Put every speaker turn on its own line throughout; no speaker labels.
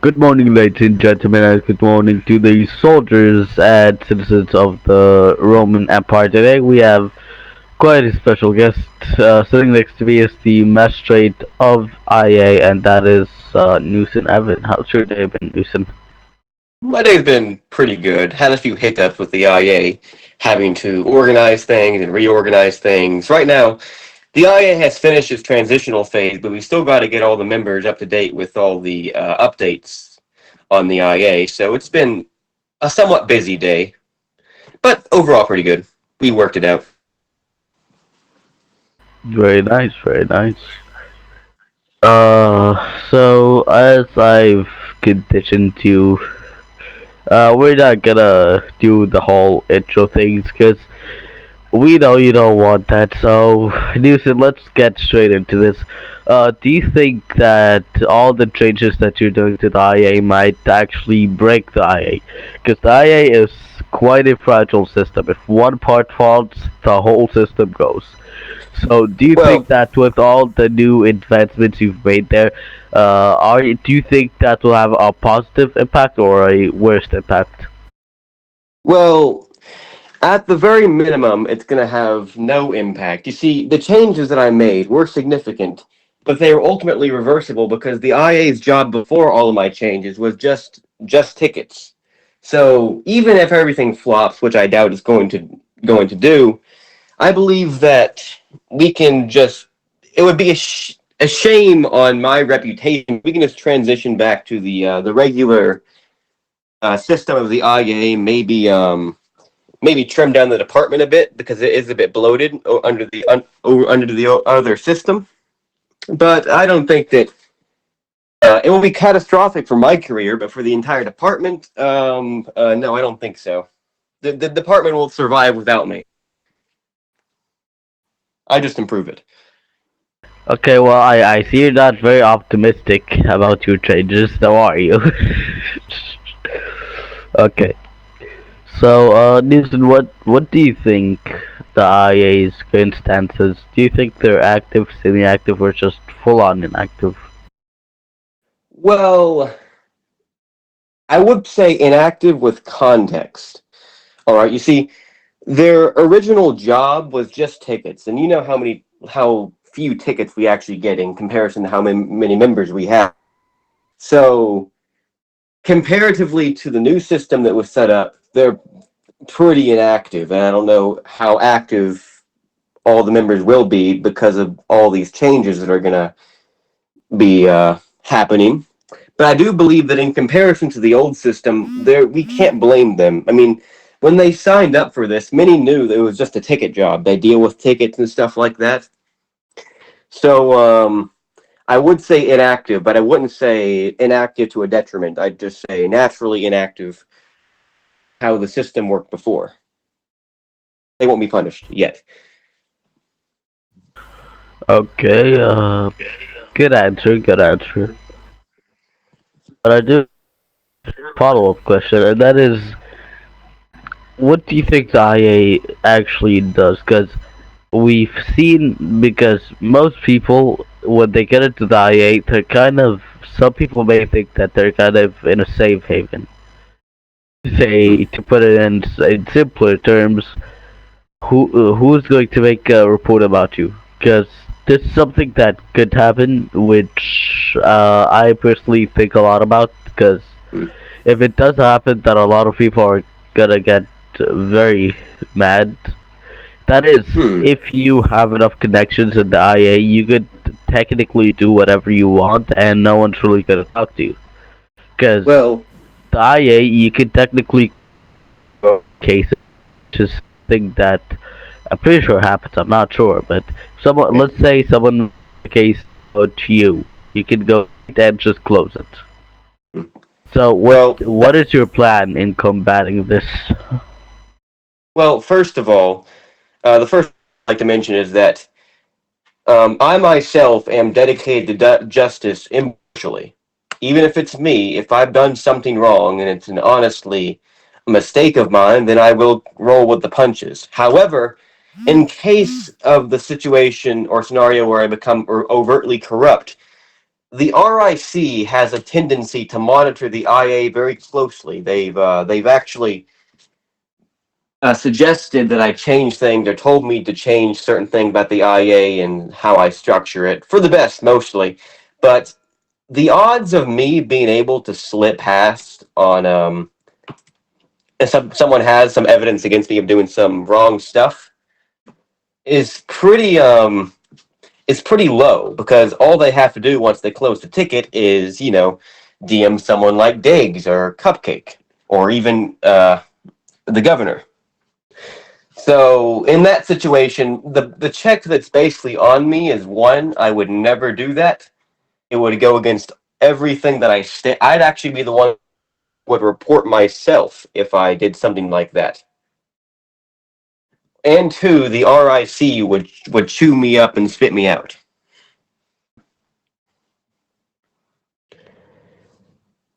Good morning, ladies and gentlemen, and good morning to the soldiers and citizens of the Roman Empire. Today we have quite a special guest. Sitting next to me is the magistrate of IA, and that is Newson Evan. How's your day been, Newson?
My day's been pretty good. Had a few hiccups with the IA, having to organize things and reorganize things. Right now, the IA has finished its transitional phase, but we still got to get all the members up to date with all the updates on the IA. So it's been a somewhat busy day, but overall pretty good. We worked it out.
Very nice, very nice. So as I've conditioned you, we're not gonna do the whole intro things because we know you don't want that, so Newsom, let's get straight into this. Do you think that all the changes that you're doing to the IA might actually break the IA? Because the IA is quite a fragile system. If one part falls, the whole system goes. So, do you think
Well,
that with all the new advancements you've made there, do you think that will have a positive impact or a worst impact?
well, at the very minimum, it's going to have no impact. You see, the changes that I made were significant, but they were ultimately reversible because the IA's job before all of my changes was just tickets. So even if everything flops, which I doubt it's going to do, I believe that we can just. It would be a shame on my reputation. We can just transition back to the regular system of the IA. Maybe trim down the department a bit because it is a bit bloated under the other system. But I don't think that it will be catastrophic for my career, but for the entire department, no, I don't think so. The department will survive without me. I just improve it.
Okay, well, I see you're not very optimistic about your changes, so are you? Okay, so, Newton, what do you think the IA's current stances? Do you think they're active, semi-active, or just full-on inactive?
Well, I would say inactive with context. All right, you see, their original job was just tickets, and you know how few tickets we actually get in comparison to how many members we have. So comparatively to the new system that was set up, they're pretty inactive, and I don't know how active all the members will be because of all these changes that are going to be happening. But I do believe that in comparison to the old system, there we can't blame them. I mean, when they signed up for this, many knew that it was just a ticket job. They deal with tickets and stuff like that. So I would say inactive, but I wouldn't say inactive to a detriment. I'd just say naturally inactive. How the system worked before. They won't be punished yet.
Okay, good answer, good answer. But I do have a follow-up question, and that is, what do you think the IA actually does? Because we've seen, because most people, when they get into the IA, they're kind of, some people may think that they're kind of in a safe haven. Say, to put it in simpler terms, who's going to make a report about you? Because this is something that could happen, which I personally think a lot about. Because if it does happen, then a lot of people are gonna get very mad. That is,
Hmm.
if you have enough connections in the IA, you could technically do whatever you want, and no one's really gonna talk to you. Because
Well,
the IA, you can technically cases, which is something that I'm pretty sure happens. I'm not sure, but someone,
yeah.
let's say someone case to you, you can go and just close it. So
Well,
what is your plan in combating this?
first of all, the first thing I'd like to mention is that I myself am dedicated to justice impartially. Even if it's me, if I've done something wrong and it's an honestly a mistake of mine, then I will roll with the punches. However, in case of the situation or scenario where I become overtly corrupt, the RIC has a tendency to monitor the IA very closely. They've actually suggested that I change things or told me to change certain things about the IA and how I structure it for the best, mostly. But the odds of me being able to slip past on if someone has some evidence against me of doing some wrong stuff is pretty low, because all they have to do once they close the ticket is, DM someone like Diggs or Cupcake or even the governor. So in that situation, the check that's basically on me is one, I would never do that. It would go against everything that I'd actually be the one who would report myself if I did something like that. And two, the RIC would chew me up and spit me out.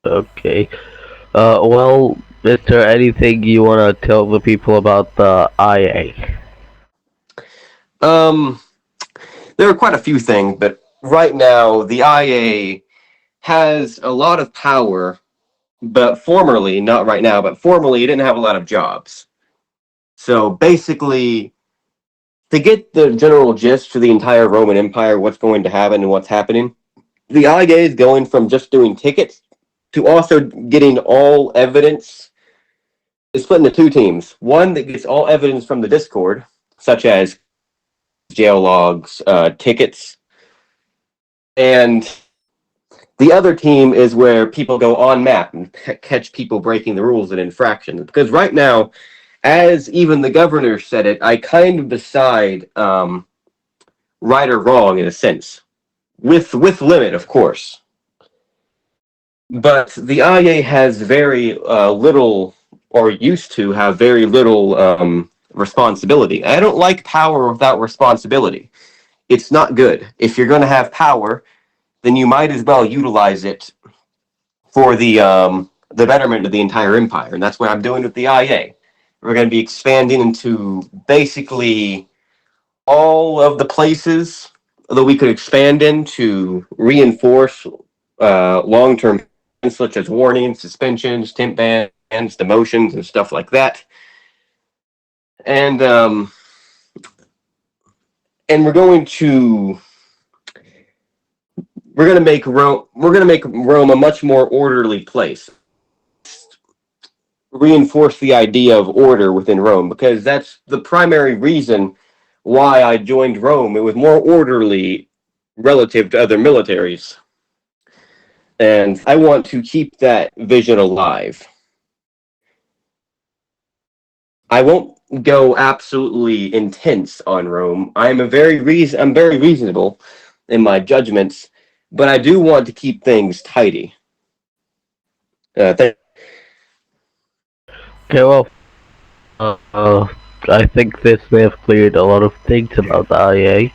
Okay. Well, is there anything you want to tell the people about the IA?
Um, there are quite a few things, but right now the IA has a lot of power, but formerly, not right now, but formerly, it didn't have a lot of jobs. So basically, to get the general gist for the entire Roman Empire, what's going to happen and what's happening, the IA is going from just doing tickets to also getting all evidence. It's split into two teams. One that gets all evidence from the Discord, such as jail logs, tickets, and the other team is where people go on map and catch people breaking the rules and infractions. Because right now, as even the governor said it, I kind of decide right or wrong in a sense, with limit, of course. But the IA has very little, or used to have very little responsibility. I don't like power without responsibility. It's not good. If you're going to have power, then you might as well utilize it for the betterment of the entire empire, and that's what I'm doing with the IA. We're going to be expanding into basically all of the places that we could expand in to reinforce long-term, such as warnings, suspensions, temp bans, demotions, and stuff like that. And and we're going to make Rome a much more orderly place. Reinforce the idea of order within Rome, because that's the primary reason why I joined Rome. It was more orderly relative to other militaries. And I want to keep that vision alive. I won't go absolutely intense on Rome. I'm very reasonable in my judgments, but I do want to keep things tidy. Th-
Okay, well, I think this may have cleared a lot of things about the IA.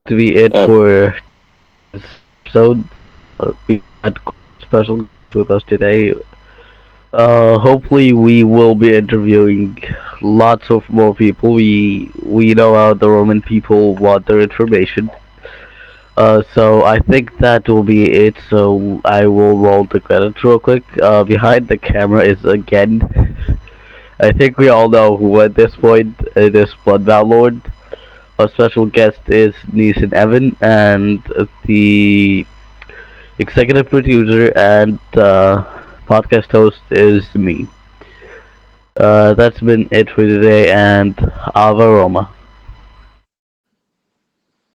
To be it
uh,
for this episode. We had special guests with us today. Hopefully, we will be interviewing lots of more people. We know how the Roman people want their information. So I think that will be it. So I will roll the credits real quick. Behind the camera is again. I think we all know who at this point. It is Bloodbound Lord. Our special guest is Neeson Evan, and the executive producer and podcast host is me. That's been it for today, and Ava Roma.